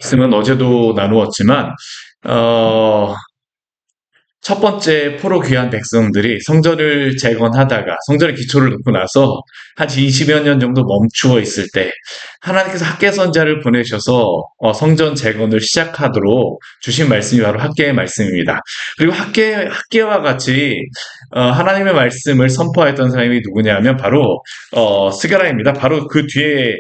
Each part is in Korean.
말씀은 어제도 나누었지만, 어, 첫 번째 포로 귀한 백성들이 성전을 재건하다가 성전의 기초를 놓고 나서 한 20여 년 정도 멈추어 있을 때 하나님께서 학개 선자를 보내셔서 성전 재건을 시작하도록 주신 말씀이 바로 학개의 말씀입니다. 그리고 학개와 같이 하나님의 말씀을 선포했던 사람이 누구냐면 바로 스가랴입니다. 바로 그 뒤에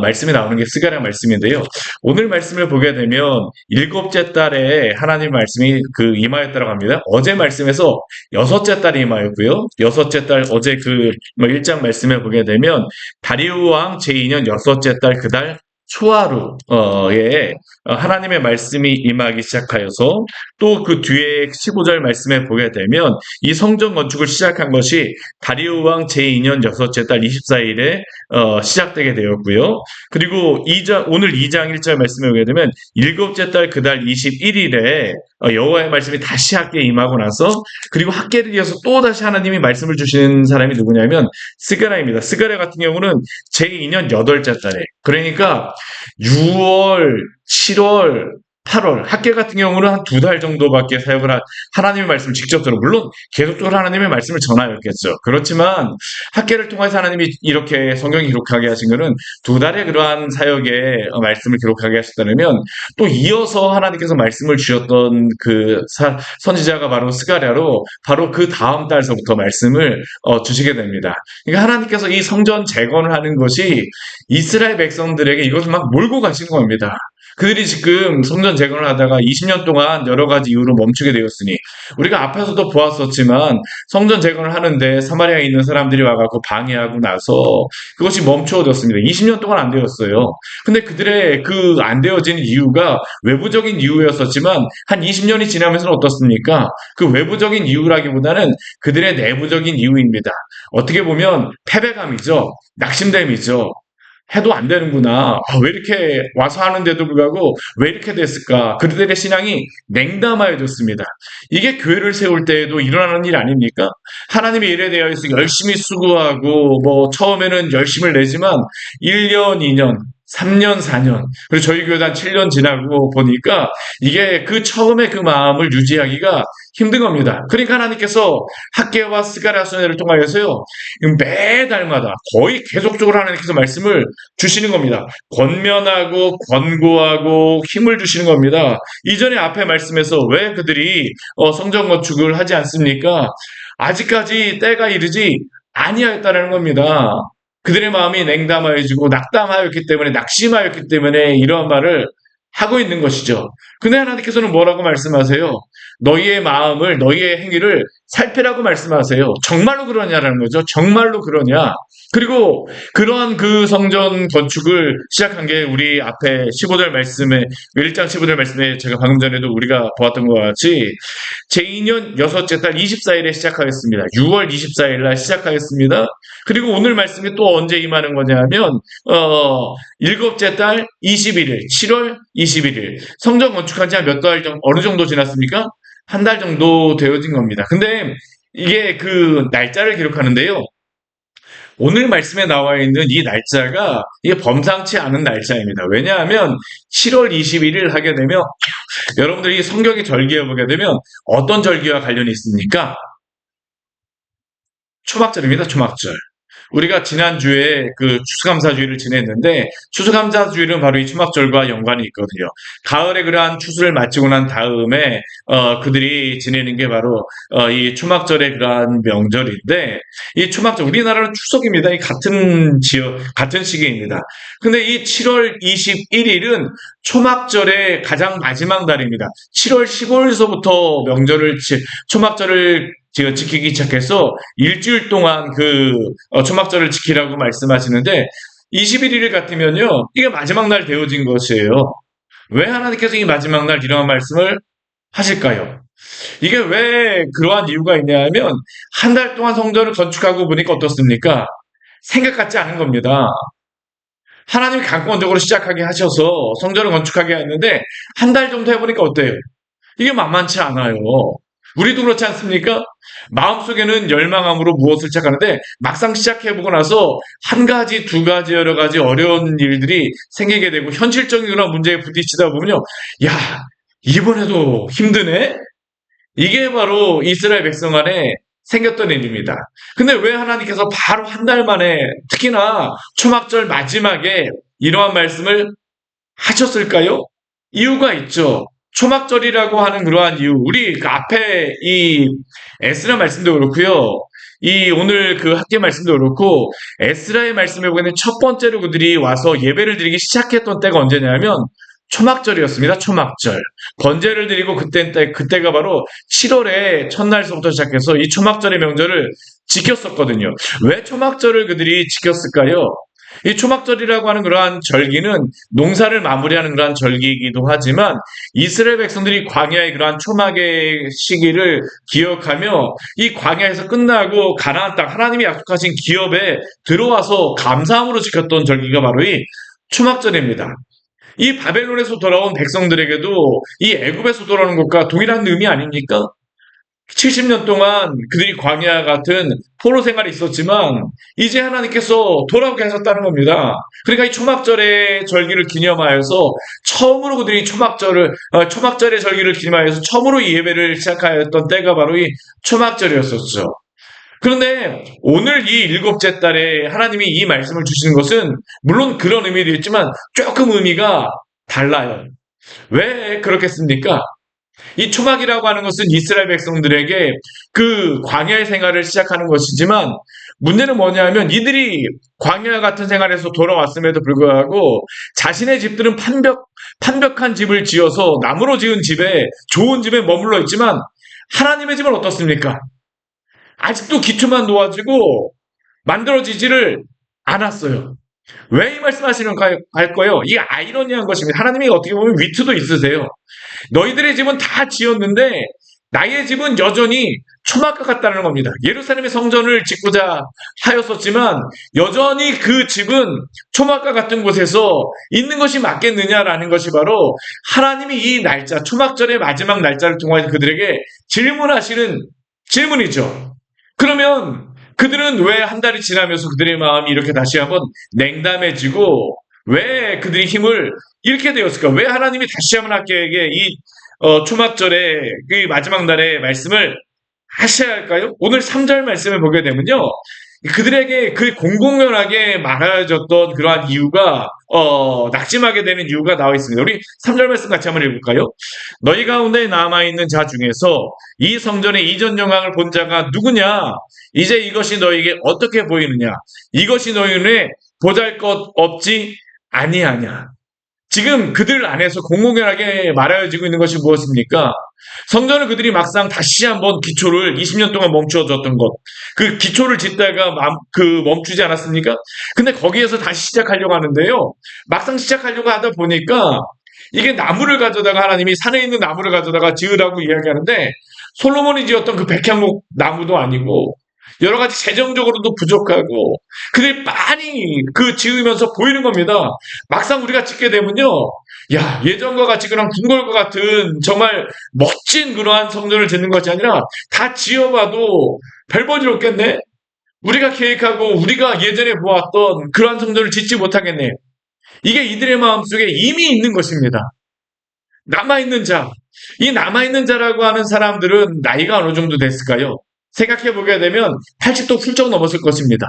말씀이 나오는 게 스가랴 말씀인데요. 오늘 말씀을 보게 되면 일곱째 달에 하나님 말씀이 임하였다고 합니다. 어제 말씀에서 여섯째 달이 임하였고요. 여섯째 달 어제 1장 말씀을 보게 되면 다리우 왕 제2년 여섯째 달 그 달 초하루에 하나님의 말씀이 임하기 시작하여서 또 그 뒤에 15절 말씀에 보게 되면 이 성전 건축을 시작한 것이 다리우 왕 제2년 여섯째 달 24일에 시작되게 되었고요. 그리고 오늘 2장 1절 말씀에 보게 되면 일곱째 달 그 달 21일에 여호와의 말씀이 다시 학개에 임하고 나서 그리고 학개를 이어서 또 다시 하나님이 말씀을 주시는 사람이 누구냐면 스가랴입니다. 스가랴 같은 경우는 제2년 8째 달에 그러니까 6월, 7월, 8월 학개 같은 경우는 한 2달 정도밖에 하나님의 말씀을 직접 들어 물론 계속적으로 하나님의 말씀을 전하였겠죠. 그렇지만 학개를 통해서 하나님이 이렇게 성경이 기록하게 하신 것은 2달의 그러한 사역의 말씀을 기록하게 하셨다면 또 이어서 하나님께서 말씀을 주셨던 선지자가 바로 스가랴로 바로 그 다음 달서부터 말씀을 주시게 됩니다. 그러니까 하나님께서 이 성전 재건을 하는 것이 이스라엘 백성들에게 이것을 막 몰고 가신 겁니다. 그들이 지금 성전 재건을 하다가 20년 동안 여러 가지 이유로 멈추게 되었으니 우리가 앞에서도 보았었지만 성전 재건을 하는데 사마리아에 있는 사람들이 와가지고 방해하고 나서 그것이 멈추어졌습니다. 20년 동안 안 되었어요. 근데 그들의 안 되어진 이유가 외부적인 이유였었지만 한 20년이 지나면서 어떻습니까? 그 외부적인 이유라기보다는 그들의 내부적인 이유입니다. 어떻게 보면 패배감이죠. 낙심됨이죠. 해도 안 되는구나. 왜 이렇게 와서 하는데도 불구하고 왜 이렇게 됐을까? 그들의 신앙이 냉담하여졌습니다. 이게 교회를 세울 때에도 일어나는 일 아닙니까? 하나님의 일에 대해서 열심히 수고하고 처음에는 열심을 내지만 1년, 2년, 3년, 4년, 그리고 저희 교회도 한 7년 지나고 보니까 이게 처음에 그 마음을 유지하기가 힘든 겁니다. 그러니까 하나님께서 학개와 스가랴 선지자를 통하여서요, 매달마다 거의 계속적으로 하나님께서 말씀을 주시는 겁니다. 권면하고 권고하고 힘을 주시는 겁니다. 이전에 앞에 말씀에서 왜 그들이 성전 건축을 하지 않습니까? 아직까지 때가 이르지 아니하였다는 겁니다. 그들의 마음이 냉담하여지고 낙담하였기 때문에 낙심하였기 때문에 이러한 말을 하고 있는 것이죠. 근데 하나님께서는 뭐라고 말씀하세요? 너희의 마음을 너희의 행위를 살피라고 말씀하세요. 정말로 그러냐라는 거죠. 정말로 그러냐. 그리고 그러한 성전 건축을 시작한 게 우리 앞에 15절 말씀에 1장 15절 말씀에 제가 방금 전에도 우리가 보았던 것 같이 제2년 여섯째 달 24일에 시작하겠습니다. 6월 24일 날 시작하겠습니다. 그리고 오늘 말씀이 또 언제 임하는 거냐면 일곱째 달 21일 7월 21일 성전 건축한 지 한 몇 달 정도 어느 정도 지났습니까? 한 달 정도 되어진 겁니다. 근데 이게 날짜를 기록하는데요. 오늘 말씀에 나와 있는 이 날짜가 이게 범상치 않은 날짜입니다. 왜냐하면 7월 21일 하게 되면 여러분들이 성경의 절기에 보게 되면 어떤 절기와 관련이 있습니까? 초막절입니다. 초막절. 우리가 지난주에 추수감사주의를 지냈는데 추수감사주의는 바로 이 초막절과 연관이 있거든요. 가을에 그러한 추수를 마치고 난 다음에 그들이 지내는 게 바로 이 초막절의 그러한 명절인데 이 초막절 우리나라는 추석입니다. 이 같은 지역 같은 시기입니다. 근데 이 7월 21일은 초막절의 가장 마지막 날입니다. 7월 15일서부터 초막절을 지키기 시작해서 일주일 동안 초막절을 지키라고 말씀하시는데 21일 같으면요 이게 마지막 날 되어진 것이에요. 왜 하나님께서 이 마지막 날 이러한 말씀을 하실까요? 이게 왜 그러한 이유가 있냐면 한 달 동안 성전을 건축하고 보니까 어떻습니까? 생각 같지 않은 겁니다. 하나님이 강권적으로 시작하게 하셔서 성전을 건축하게 했는데 한 달 정도 해보니까 어때요? 이게 만만치 않아요. 우리도 그렇지 않습니까? 마음속에는 열망함으로 무엇을 시작하는데 막상 시작해보고 나서 한 가지, 두 가지, 여러 가지 어려운 일들이 생기게 되고 현실적인 그런 문제에 부딪히다 보면요. 야, 이번에도 힘드네? 이게 바로 이스라엘 백성 안에 생겼던 일입니다. 근데 왜 하나님께서 바로 한 달 만에 특히나 초막절 마지막에 이러한 말씀을 하셨을까요? 이유가 있죠. 초막절이라고 하는 그러한 이유, 우리 그 앞에 이 에스라 말씀도 그렇고요. 이 오늘 그 학계 말씀도 그렇고 에스라의 말씀에 보면 첫 번째로 그들이 와서 예배를 드리기 시작했던 때가 언제냐면 초막절이었습니다. 초막절. 번제를 드리고 그때가 바로 7월의 첫날서부터 시작해서 이 초막절의 명절을 지켰었거든요. 왜 초막절을 그들이 지켰을까요? 이 초막절이라고 하는 그러한 절기는 농사를 마무리하는 그러한 절기이기도 하지만 이스라엘 백성들이 광야의 그러한 초막의 시기를 기억하며 이 광야에서 끝나고 가나안 땅 하나님이 약속하신 기업에 들어와서 감사함으로 지켰던 절기가 바로 이 초막절입니다. 이 바벨론에서 돌아온 백성들에게도 이 애굽에서 돌아오는 것과 동일한 의미 아닙니까? 70년 동안 그들이 광야 같은 포로 생활이 있었지만 이제 하나님께서 돌아오게 하셨다는 겁니다. 그러니까 이 초막절의 절기를 기념하여서 처음으로 그들이 초막절의 절기를 기념하여서 처음으로 이 예배를 시작하였던 때가 바로 이 초막절이었었죠. 그런데 오늘 이 일곱째 달에 하나님이 이 말씀을 주시는 것은 물론 그런 의미도 있지만 조금 의미가 달라요. 왜 그렇겠습니까? 이 초막이라고 하는 것은 이스라엘 백성들에게 그 광야의 생활을 시작하는 것이지만 문제는 뭐냐면 이들이 광야 같은 생활에서 돌아왔음에도 불구하고 자신의 집들은 판벽한 집을 지어서 나무로 지은 집에 좋은 집에 머물러 있지만 하나님의 집은 어떻습니까? 아직도 기초만 놓아지고 만들어지지를 않았어요. 왜 이 말씀하시는 거예요? 이게 아이러니한 것입니다. 하나님이 어떻게 보면 위트도 있으세요. 너희들의 집은 다 지었는데 나의 집은 여전히 초막과 같다는 겁니다. 예루살렘의 성전을 짓고자 하였었지만 여전히 그 집은 초막과 같은 곳에서 있는 것이 맞겠느냐라는 것이 바로 하나님이 이 날짜, 초막절의 마지막 날짜를 통해 그들에게 질문하시는 질문이죠. 그러면 그들은 왜 한 달이 지나면서 그들의 마음이 이렇게 다시 한번 냉담해지고 왜 그들이 힘을 잃게 되었을까? 왜 하나님이 다시 한번 학교에게 이 초막절의 그 마지막 날의 말씀을 하셔야 할까요? 오늘 3절 말씀을 보게 되면요. 그들에게 그 공공연하게 말해줬던 그러한 이유가 낙심하게 되는 이유가 나와 있습니다. 우리 3절 말씀 같이 한번 읽을까요? 너희 가운데 남아있는 자 중에서 이 성전의 이전 영광을 본 자가 누구냐? 이제 이것이 너희에게 어떻게 보이느냐? 이것이 너희 눈에 보잘것 없지 아니하냐? 지금 그들 안에서 공공연하게 말하여지고 있는 것이 무엇입니까? 성전을 그들이 막상 다시 한번 기초를 20년 동안 멈추어졌던 것, 그 기초를 짓다가 멈추지 않았습니까? 근데 거기에서 다시 시작하려고 하는데요. 막상 시작하려고 하다 보니까 이게 나무를 가져다가 하나님이 산에 있는 나무를 가져다가 지으라고 이야기하는데 솔로몬이 지었던 그 백향목 나무도 아니고 여러 가지 재정적으로도 부족하고 그들이 많이 그 지으면서 보이는 겁니다. 막상 우리가 짓게 되면요. 야, 예전과 같이 그런 궁궐과 같은 정말 멋진 그러한 성전을 짓는 것이 아니라 다 지어봐도 별 볼일 없겠네. 우리가 계획하고 우리가 예전에 보았던 그러한 성전을 짓지 못하겠네. 이게 이들의 마음속에 이미 있는 것입니다. 남아있는 자. 이 남아있는 자라고 하는 사람들은 나이가 어느 정도 됐을까요? 생각해보게 되면 80도 훌쩍 넘었을 것입니다.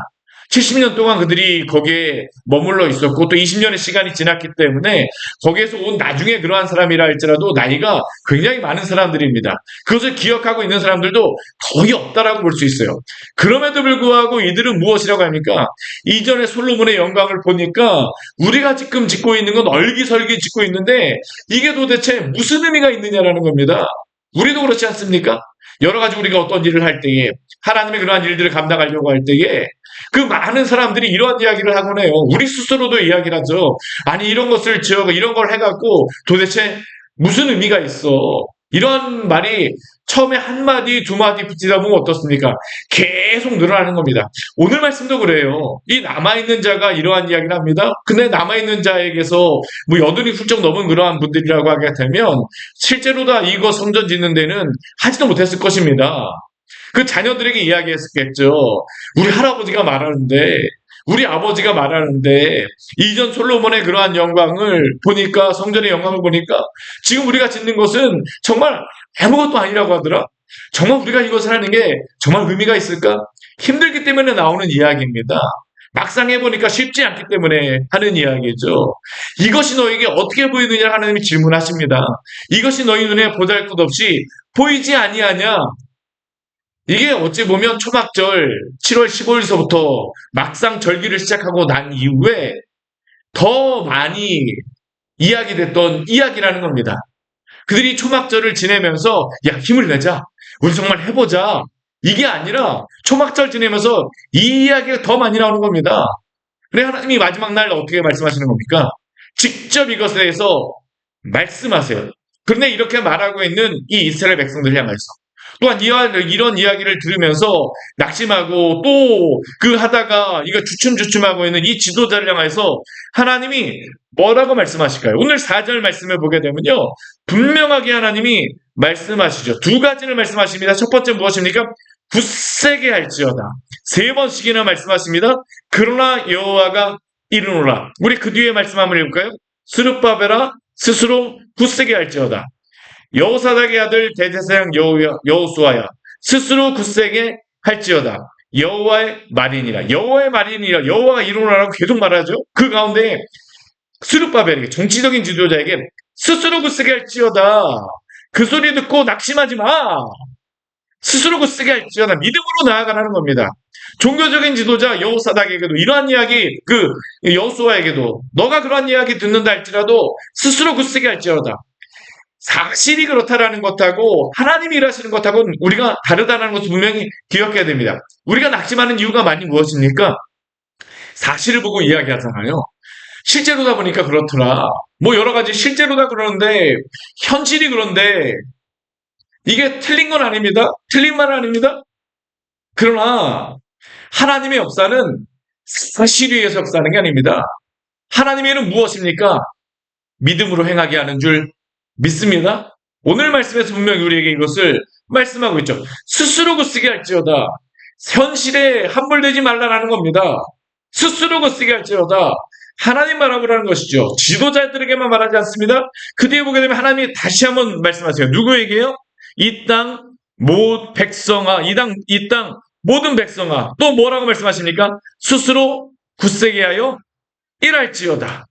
70년 동안 그들이 거기에 머물러 있었고 또 20년의 시간이 지났기 때문에 거기에서 온 나중에 그러한 사람이라 할지라도 나이가 굉장히 많은 사람들입니다. 그것을 기억하고 있는 사람들도 거의 없다라고 볼 수 있어요. 그럼에도 불구하고 이들은 무엇이라고 합니까? 이전에 솔로몬의 영광을 보니까 우리가 지금 짓고 있는 건 얼기설기 짓고 있는데 이게 도대체 무슨 의미가 있느냐라는 겁니다. 우리도 그렇지 않습니까? 여러 가지 우리가 어떤 일을 할 때에 하나님의 그러한 일들을 감당하려고 할 때에 그 많은 사람들이 이러한 이야기를 하곤 해요. 우리 스스로도 이야기를 하죠. 아니 이런 것을 지어서 이런 걸 해갖고 도대체 무슨 의미가 있어. 이런 말이 처음에 한 마디, 두 마디 붙이다 보면 어떻습니까? 계속 늘어나는 겁니다. 오늘 말씀도 그래요. 이 남아있는 자가 이러한 이야기를 합니다. 근데 남아있는 자에게서 뭐 여든이 훌쩍 넘은 그러한 분들이라고 하게 되면 실제로 다 이거 성전 짓는 데는 하지도 못했을 것입니다. 그 자녀들에게 이야기했겠죠. 우리 할아버지가 말하는데, 우리 아버지가 말하는데, 이전 솔로몬의 그러한 영광을 보니까, 성전의 영광을 보니까, 지금 우리가 짓는 것은 정말 아무것도 아니라고 하더라. 정말 우리가 이것을 하는 게 정말 의미가 있을까? 힘들기 때문에 나오는 이야기입니다. 막상 해보니까 쉽지 않기 때문에 하는 이야기죠. 이것이 너에게 어떻게 보이느냐 하나님이 질문하십니다. 이것이 너희 눈에 보잘것없이 보이지 아니하냐? 이게 어찌 보면 초막절 7월 15일서부터 막상 절기를 시작하고 난 이후에 더 많이 이야기됐던 이야기라는 겁니다. 그들이 초막절을 지내면서 야 힘을 내자. 우리 정말 해보자. 이게 아니라 초막절 지내면서 이 이야기가 더 많이 나오는 겁니다. 그래 하나님이 마지막 날 어떻게 말씀하시는 겁니까? 직접 이것에 대해서 말씀하세요. 그런데 이렇게 말하고 있는 이 이스라엘 백성들 향해서 또한 이런 이야기를 들으면서 낙심하고 또 그 하다가 이거 주춤주춤하고 있는 이 지도자를 향해서 하나님이 뭐라고 말씀하실까요? 오늘 4절 말씀을 보게 되면요. 분명하게 하나님이 말씀하시죠. 두 가지를 말씀하십니다. 첫 번째 무엇입니까? 굳세게 할지어다. 세 번씩이나 말씀하십니다. 그러나 여호와가 이르노라. 우리 그 뒤에 말씀 한번 해볼까요? 스룹바벨아 스스로 굳세게 할지어다. 여호사닥의 아들 대제사장 여호수아야 스스로 굳세게 할지어다. 여호와의 말이니라. 여호와의 말이니라. 여호와가 이루노라라고 계속 말하죠. 그 가운데 스룹바벨에게 정치적인 지도자에게 스스로 굳세게 할지어다. 그 소리 듣고 낙심하지 마. 스스로 굳세게 할지어다. 믿음으로 나아가라는 겁니다. 종교적인 지도자 여호사닥에게도 이러한 이야기, 그 여호수아에게도 너가 그러한 이야기 듣는다 할지라도 스스로 굳세게 할지어다. 사실이 그렇다라는 것하고 하나님이 일하시는 것하고는 우리가 다르다는 것을 분명히 기억해야 됩니다. 우리가 낙심하는 이유가 많이 무엇입니까? 사실을 보고 이야기하잖아요. 실제로다 보니까 그렇더라. 뭐 여러 가지 실제로다 그러는데 현실이 그런데 이게 틀린 건 아닙니다. 틀린 말은 아닙니다. 그러나 하나님의 역사는 사실에 의해서 역사하는 게 아닙니다. 하나님의는 무엇입니까? 믿음으로 행하게 하는 줄 믿습니다. 오늘 말씀에서 분명히 우리에게 이것을 말씀하고 있죠. 스스로 굳세게 할지어다. 현실에 함몰되지 말라라는 겁니다. 스스로 굳세게 할지어다. 하나님 바라보라는 것이죠. 지도자들에게만 말하지 않습니다. 그 뒤에 보게 되면 하나님이 다시 한번 말씀하세요. 누구에게요? 이 땅 백성아, 이 땅 모든 백성아. 또 뭐라고 말씀하십니까? 스스로 굳세게 하여 일할지어다.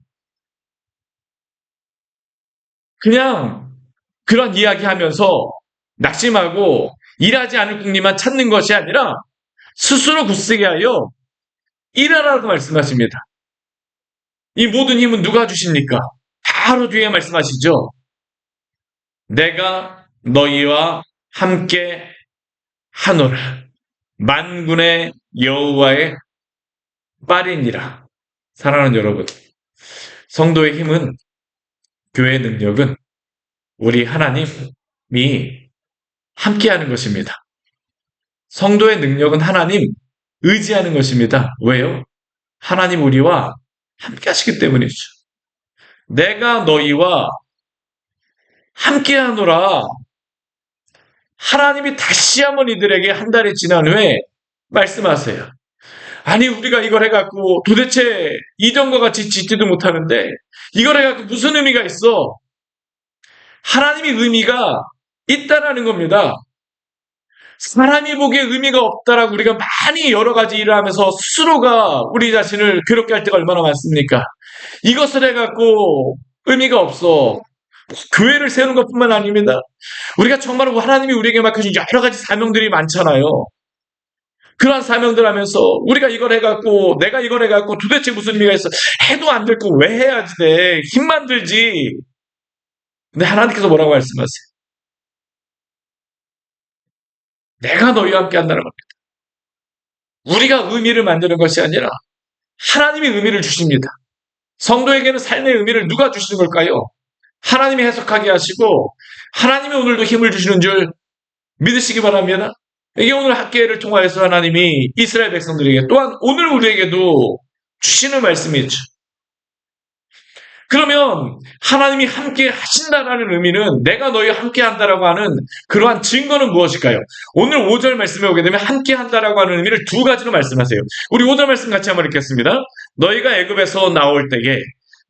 그냥 그런 이야기하면서 낙심하고 일하지 않을 궁리만 찾는 것이 아니라 스스로 굳세게 하여 일하라고 말씀하십니다. 이 모든 힘은 누가 주십니까? 바로 뒤에 말씀하시죠. 내가 너희와 함께 하노라. 만군의 여호와의 빨이니라. 사랑하는 여러분, 성도의 힘은, 교회의 능력은 우리 하나님이 함께하는 것입니다. 성도의 능력은 하나님 의지하는 것입니다. 왜요? 하나님 우리와 함께 하시기 때문이죠. 내가 너희와 함께하노라. 하나님이 다시 한번 이들에게 한 달이 지난 후에 말씀하세요. 아니 우리가 이걸 해갖고 도대체 이전과 같이 짓지도 못하는데 이걸 해갖고 무슨 의미가 있어? 하나님이 의미가 있다라는 겁니다. 사람이 보기에 의미가 없다라고 우리가 많이 여러 가지 일을 하면서 스스로가 우리 자신을 괴롭게 할 때가 얼마나 많습니까? 이것을 해갖고 의미가 없어. 교회를 세우는 것뿐만 아닙니다. 우리가 정말로 하나님이 우리에게 맡겨준 여러 가지 사명들이 많잖아요. 그러한 사명들 하면서 우리가 이걸 해갖고 내가 이걸 해갖고 도대체 무슨 의미가 있어? 해도 안 될 거 왜 해야지 돼? 힘만 들지. 근데 하나님께서 뭐라고 말씀하세요? 내가 너희와 함께 한다는 겁니다. 우리가 의미를 만드는 것이 아니라 하나님이 의미를 주십니다. 성도에게는 삶의 의미를 누가 주시는 걸까요? 하나님이 해석하게 하시고 하나님이 오늘도 힘을 주시는 줄 믿으시기 바랍니다. 이게 오늘 학계를 통하여서 하나님이 이스라엘 백성들에게 또한 오늘 우리에게도 주시는 말씀이죠. 그러면 하나님이 함께 하신다라는 의미는 내가 너희와 함께 한다라고 하는 그러한 증거는 무엇일까요? 오늘 5절 말씀에 오게 되면 함께 한다라고 하는 의미를 두 가지로 말씀하세요. 우리 5절 말씀 같이 한번 읽겠습니다. 너희가 애굽에서 나올 때에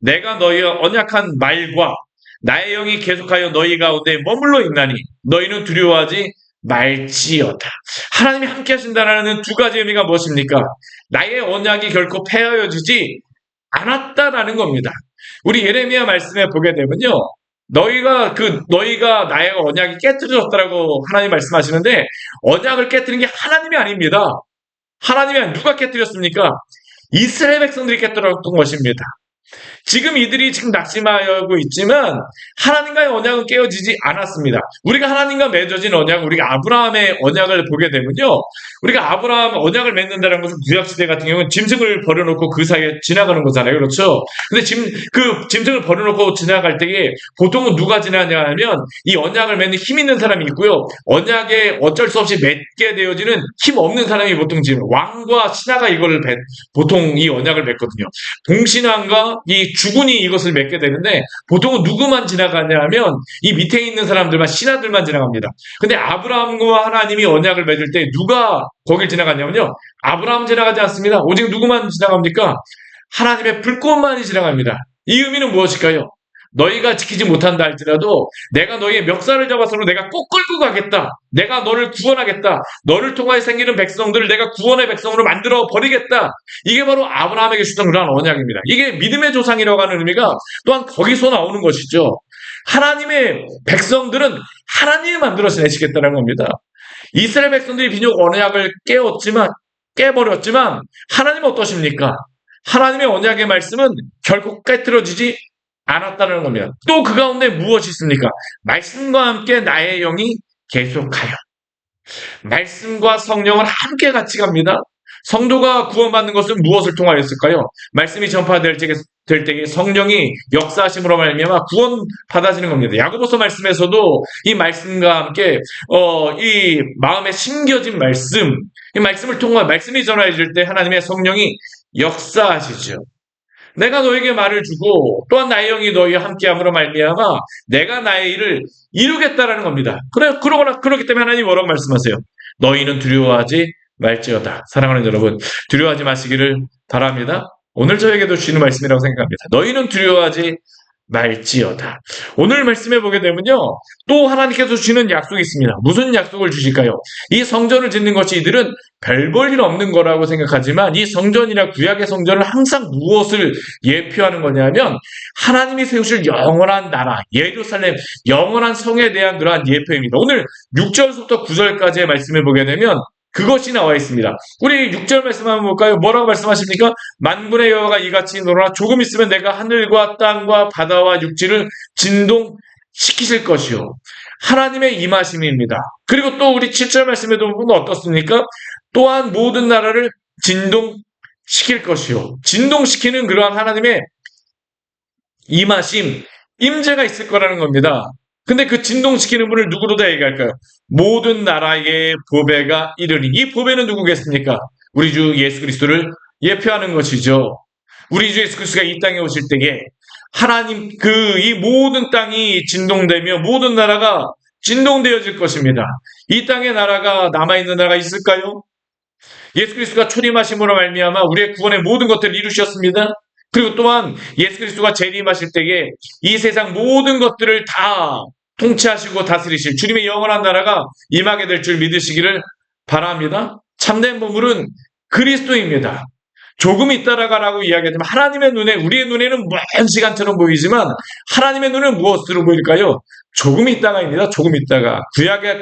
내가 너희와 언약한 말과 나의 영이 계속하여 너희 가운데 머물러 있나니 너희는 두려워하지 말지어다. 하나님이 함께 하신다라는 두 가지 의미가 무엇입니까? 나의 언약이 결코 폐하여지지 않았다라는 겁니다. 우리 예레미야 말씀에 보게 되면요. 너희가 나의 언약이 깨뜨려졌다라고 하나님 말씀하시는데 언약을 깨뜨린 게 하나님이 아닙니다. 하나님이 누가 깨뜨렸습니까? 이스라엘 백성들이 깨뜨렸던 것입니다. 지금 이들이 지금 낙심하고 있지만 하나님과의 언약은 깨어지지 않았습니다. 우리가 하나님과 맺어진 언약, 우리가 아브라함의 언약을 보게 되면요. 우리가 아브라함 언약을 맺는다는 것은 구약시대 같은 경우는 짐승을 버려놓고 그 사이에 지나가는 거잖아요. 그렇죠? 근데 짐승을 버려놓고 지나갈 때에 보통은 누가 지나냐 하면 이 언약을 맺는 힘 있는 사람이 있고요. 언약에 어쩔 수 없이 맺게 되어지는 힘 없는 사람이 보통 지금 왕과 신하가 이걸 보통 이 언약을 맺거든요. 동신왕과 이 주군이 이것을 맺게 되는데 보통은 누구만 지나가냐 하면 이 밑에 있는 사람들만 신하들만 지나갑니다. 근데 아브라함과 하나님이 언약을 맺을 때 누가 거길 지나갔냐면요. 아브라함 지나가지 않습니다. 오직 누구만 지나갑니까? 하나님의 불꽃만이 지나갑니다. 이 의미는 무엇일까요? 너희가 지키지 못한다 할지라도 내가 너희의 멱살을 잡아서로 내가 꼭 끌고 가겠다. 내가 너를 구원하겠다. 너를 통하여 생기는 백성들을 내가 구원의 백성으로 만들어 버리겠다. 이게 바로 아브라함에게 주던 그러한 언약입니다. 이게 믿음의 조상이라고 하는 의미가 또한 거기서 나오는 것이죠. 하나님의 백성들은 하나님이 만들어서 내시겠다는 겁니다. 이스라엘 백성들이 비록 언약을 깨버렸지만 하나님은 어떠십니까? 하나님의 언약의 말씀은 결코 깨트려지지 않았다는 겁니다. 또 그 가운데 무엇이 있습니까? 말씀과 함께 나의 영이 계속하여. 말씀과 성령은 함께 같이 갑니다. 성도가 구원받는 것은 무엇을 통하였을까요? 말씀이 전파될 때에 성령이 역사하심으로 말미암아 구원 받아지는 겁니다. 야고보서 말씀에서도 이 말씀과 함께 이 마음에 심겨진 말씀, 이 말씀을 통해 말씀이 전해질 때 하나님의 성령이 역사하시죠. 내가 너에게 말을 주고 또한 나의 영이 너희와 함께함으로 말미암아 내가 나의 일을 이루겠다라는 겁니다. 그렇기 때문에 하나님이 뭐라고 말씀하세요? 너희는 두려워하지 말지어다. 사랑하는 여러분, 두려워하지 마시기를 바랍니다. 오늘 저에게도 주시는 말씀이라고 생각합니다. 너희는 두려워하지 말지어다. 오늘 말씀해 보게 되면요. 또 하나님께서 주시는 약속이 있습니다. 무슨 약속을 주실까요? 이 성전을 짓는 것이 이들은 별 볼 일 없는 거라고 생각하지만 이 성전이나 구약의 성전은 항상 무엇을 예표하는 거냐면 하나님이 세우실 영원한 나라, 예루살렘, 영원한 성에 대한 그러한 예표입니다. 오늘 6절부터 9절까지의 말씀을 보게 되면 그것이 나와 있습니다. 우리 6절 말씀 한번 볼까요? 뭐라고 말씀하십니까? 만군의 여호와가 이같이 노라 조금 있으면 내가 하늘과 땅과 바다와 육지를 진동시키실 것이요. 하나님의 임하심입니다. 그리고 또 우리 7절 말씀에도 보면 어떻습니까? 또한 모든 나라를 진동시킬 것이요. 진동시키는 그러한 하나님의 임하심, 임재가 있을 거라는 겁니다. 근데 그 진동시키는 분을 누구로 다 얘기할까요? 모든 나라의 보배가 이르니. 이 보배는 누구겠습니까? 우리 주 예수 그리스도를 예표하는 것이죠. 우리 주 예수 그리스도가 이 땅에 오실 때에 하나님 이 모든 땅이 진동되며 모든 나라가 진동되어질 것입니다. 이 땅에 나라가 남아있는 나라가 있을까요? 예수 그리스도가 초림하심으로 말미암아 우리의 구원의 모든 것들을 이루셨습니다. 그리고 또한 예수 그리스도가 재림하실 때에 이 세상 모든 것들을 다 통치하시고 다스리실 주님의 영원한 나라가 임하게 될 줄 믿으시기를 바랍니다. 참된 보물은 그리스도입니다. 조금 있다라고 이야기하지만 하나님의 눈에, 우리의 눈에는 먼 시간처럼 보이지만 하나님의 눈은 무엇으로 보일까요? 조금 있다가입니다. 조금 있다가.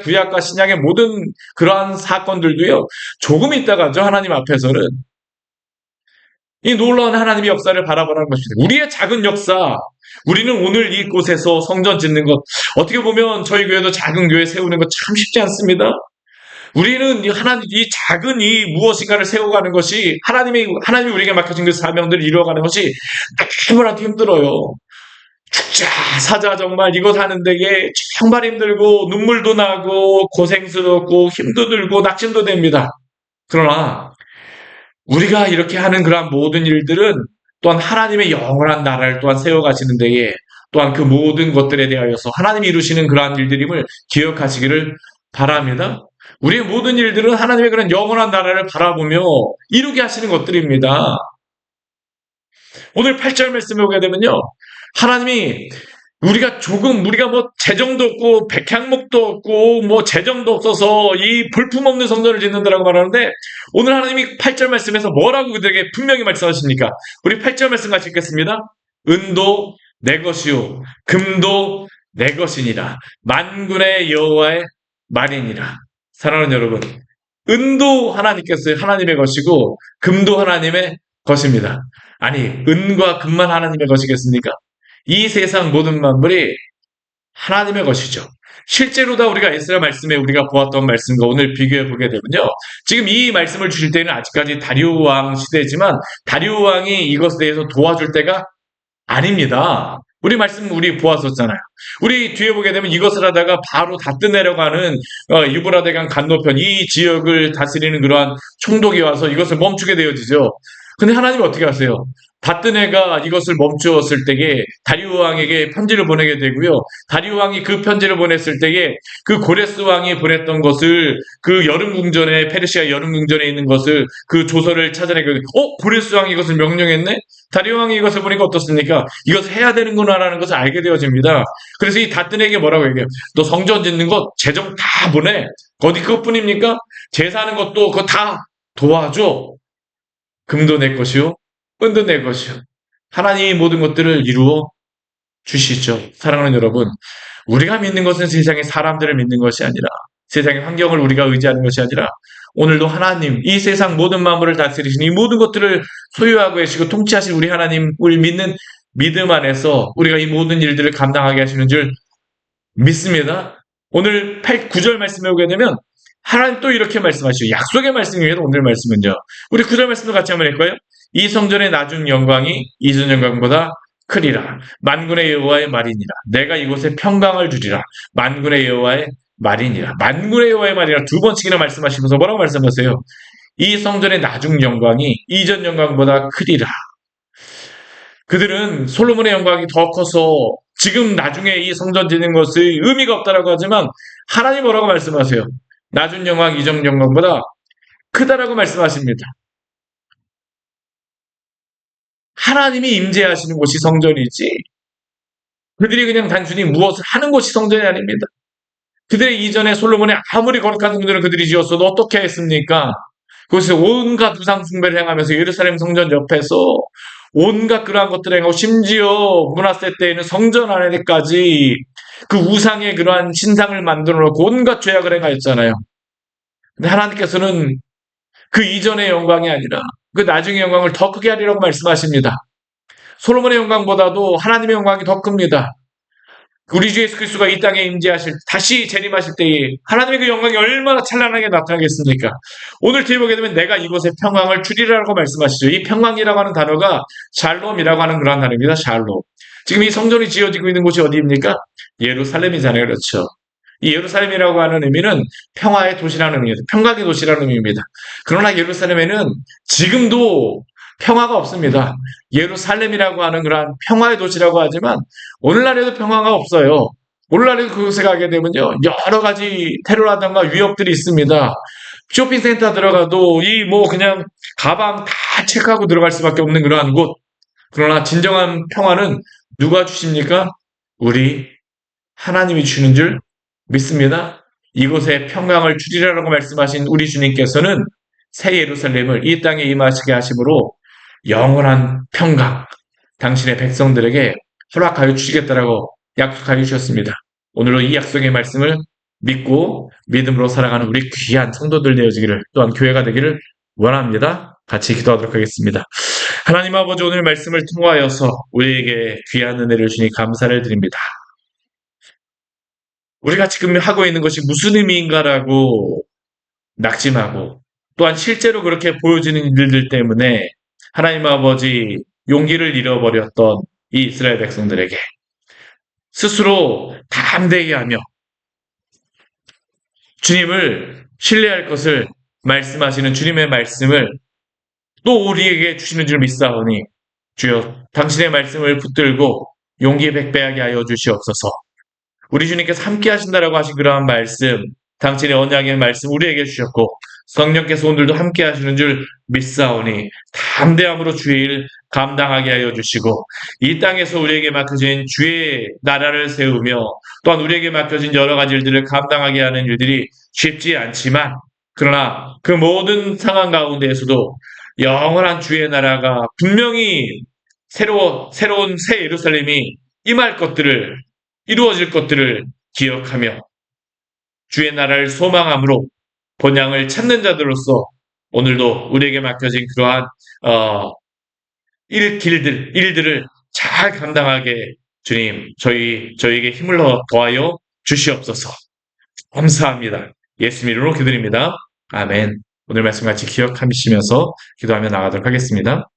구약과 신약의 모든 그러한 사건들도요. 조금 있다가죠. 하나님 앞에서는. 이 놀라운 하나님의 역사를 바라보라는 것입니다. 우리의 작은 역사, 우리는 오늘 이곳에서 성전 짓는 것, 어떻게 보면 저희 교회도 작은 교회 세우는 것 참 쉽지 않습니다. 우리는 이 작은 무엇인가를 세워가는 것이 하나님이 우리에게 맡겨진 그 사명들을 이루어가는 것이 너무나도 힘들어요. 죽자 사자 정말 이거 사는 데에 정말 힘들고 눈물도 나고 고생스럽고 힘도 들고 낙심도 됩니다. 그러나 우리가 이렇게 하는 그러한 모든 일들은 또한 하나님의 영원한 나라를 또한 세워가시는 데에 또한 그 모든 것들에 대하여서 하나님이 이루시는 그러한 일들임을 기억하시기를 바랍니다. 우리의 모든 일들은 하나님의 그런 영원한 나라를 바라보며 이루게 하시는 것들입니다. 오늘 8절 말씀에 오게 되면요. 하나님이 우리가 뭐 재정도 없고 백향목도 없고 뭐 재정도 없어서 이 볼품없는 성전을 짓는다라고 말하는데 오늘 하나님이 8절 말씀에서 뭐라고 그들에게 분명히 말씀하십니까? 우리 8절 말씀 같이 읽겠습니다. 은도 내 것이요 금도 내 것이니라 만군의 여호와의 말이니라. 사랑하는 여러분, 은도 하나님의 것이고 금도 하나님의 것입니다. 아니, 은과 금만 하나님의 것이겠습니까? 이 세상 모든 만물이 하나님의 것이죠. 실제로 다 우리가 에스라 말씀에 우리가 보았던 말씀과 오늘 비교해 보게 되면요. 지금 이 말씀을 주실 때는 아직까지 다리오 왕 시대지만 다리오 왕이 이것에 대해서 도와줄 때가 아닙니다. 우리 보았었잖아요. 우리 뒤에 보게 되면 이것을 하다가 바로 다 떠내려가는 유브라데강 건너편 이 지역을 다스리는 그러한 총독이 와서 이것을 멈추게 되어지죠. 근데 하나님이 어떻게 하세요? 다뜨네가 이것을 멈추었을 때에 다리오 왕에게 편지를 보내게 되고요. 다리오 왕이 그 편지를 보냈을 때에 그 고레스 왕이 보냈던 것을 그 여름궁전에 페르시아 여름궁전에 있는 것을 그 조서를 찾아내게 고레스 왕이 이것을 명령했네? 다리오 왕이 이것을 보니까 어떻습니까? 이것을 해야 되는구나라는 것을 알게 되어집니다. 그래서 이 다뜨네에게 뭐라고 얘기해요? 너 성전 짓는 것 재정 다 보내. 어디 그것뿐입니까? 제사하는 것도 그거 다 도와줘. 금도 내 것이요 은도 내 것이요. 하나님이 모든 것들을 이루어 주시죠. 사랑하는 여러분, 우리가 믿는 것은 세상의 사람들을 믿는 것이 아니라 세상의 환경을 우리가 의지하는 것이 아니라 오늘도 하나님, 이 세상 모든 만물을 다스리신 이 모든 것들을 소유하고 계시고 통치하신 우리 하나님을 믿는 믿음 안에서 우리가 이 모든 일들을 감당하게 하시는 줄 믿습니다. 오늘 9절 말씀에 오게 되면 하나님 또 이렇게 말씀하시죠. 약속의 말씀이에요. 오늘 말씀은요. 우리 9절 말씀도 같이 한번 할까요? 이 성전의 나중 영광이 이전 영광보다 크리라. 만군의 여호와의 말이니라. 내가 이곳에 평강을 주리라. 만군의 여호와의 말이니라. 만군의 여호와의 말이라 두 번씩이나 말씀하시면서 뭐라고 말씀하세요? 이 성전의 나중 영광이 이전 영광보다 크리라. 그들은 솔로몬의 영광이 더 커서 지금 나중에 이 성전 짓는 것의 의미가 없다라고 하지만 하나님 뭐라고 말씀하세요? 나중 영광, 이전 영광보다 크다라고 말씀하십니다. 하나님이 임재하시는 곳이 성전이지 그들이 그냥 단순히 무엇을 하는 곳이 성전이 아닙니다. 그들의 이전에 솔로몬이 아무리 거룩한 성전을 그들이 지었어도 어떻게 했습니까? 그것을 온갖 우상 숭배를 행하면서 예루살렘 성전 옆에서 온갖 그러한 것들을 행하고 심지어 문하세 때에는 성전 안에까지 그 우상의 그러한 신상을 만들어 놓고 온갖 죄악을 행하였잖아요. 근데 하나님께서는 그 이전의 영광이 아니라 그 나중의 영광을 더 크게 하리라고 말씀하십니다. 솔로몬의 영광보다도 하나님의 영광이 더 큽니다. 우리 주 예수 그리스도가 이 땅에 임재하실 다시 재림하실 때에 하나님의 그 영광이 얼마나 찬란하게 나타나겠습니까? 오늘 뒤에 보게 되면 내가 이곳에 평강을 주리라고 말씀하시죠. 이 평강이라고 하는 단어가 샬롬이라고 하는 그런 단어입니다. 샬롬. 지금 이 성전이 지어지고 있는 곳이 어디입니까? 예루살렘이잖아요. 그렇죠. 이 예루살렘이라고 하는 의미는 평화의 도시라는 의미입니다. 평강의 도시라는 의미입니다. 그러나 예루살렘에는 지금도 평화가 없습니다. 예루살렘이라고 하는 그러한 평화의 도시라고 하지만 오늘날에도 평화가 없어요. 오늘날에도 그곳에 가게 되면요. 여러 가지 테러라든가 위협들이 있습니다. 쇼핑센터 들어가도 이 뭐 그냥 가방 다 체크하고 들어갈 수밖에 없는 그러한 곳. 그러나 진정한 평화는 누가 주십니까? 우리 하나님이 주는 줄 믿습니다. 이곳에 평강을 주리라고 말씀하신 우리 주님께서는 새 예루살렘을 이 땅에 임하시게 하심으로 영원한 평강 당신의 백성들에게 허락하여 주시겠다라고 약속하여 주셨습니다. 오늘도 이 약속의 말씀을 믿고 믿음으로 살아가는 우리 귀한 성도들 되어지기를 또한 교회가 되기를 원합니다. 같이 기도하도록 하겠습니다. 하나님 아버지 오늘 말씀을 통하여서 우리에게 귀한 은혜를 주니 감사를 드립니다. 우리가 지금 하고 있는 것이 무슨 의미인가라고 낙심하고 또한 실제로 그렇게 보여지는 일들 때문에 하나님 아버지 용기를 잃어버렸던 이 이스라엘 백성들에게 스스로 담대히 하며 주님을 신뢰할 것을 말씀하시는 주님의 말씀을 또 우리에게 주시는 줄 믿사오니 주여 당신의 말씀을 붙들고 용기 백배하게 하여 주시옵소서. 우리 주님께서 함께 하신다라고 하신 그러한 말씀, 당신의 언약의 말씀 우리에게 주셨고 성령께서 오늘도 함께 하시는 줄 믿사오니 담대함으로 주의 일 감당하게 하여 주시고 이 땅에서 우리에게 맡겨진 주의 나라를 세우며 또한 우리에게 맡겨진 여러 가지 일들을 감당하게 하는 일들이 쉽지 않지만 그러나 그 모든 상황 가운데에서도 영원한 주의 나라가 분명히 새로운 새 예루살렘이 임할 것들을 이루어질 것들을 기억하며 주의 나라를 소망함으로 본향을 찾는 자들로서 오늘도 우리에게 맡겨진 그러한 일들을 잘 감당하게 주님 저희에게 힘을 더하여 주시옵소서. 감사합니다. 예수님 이름으로 기도드립니다. 아멘. 오늘 말씀 같이 기억하시면서 기도하며 나가도록 하겠습니다.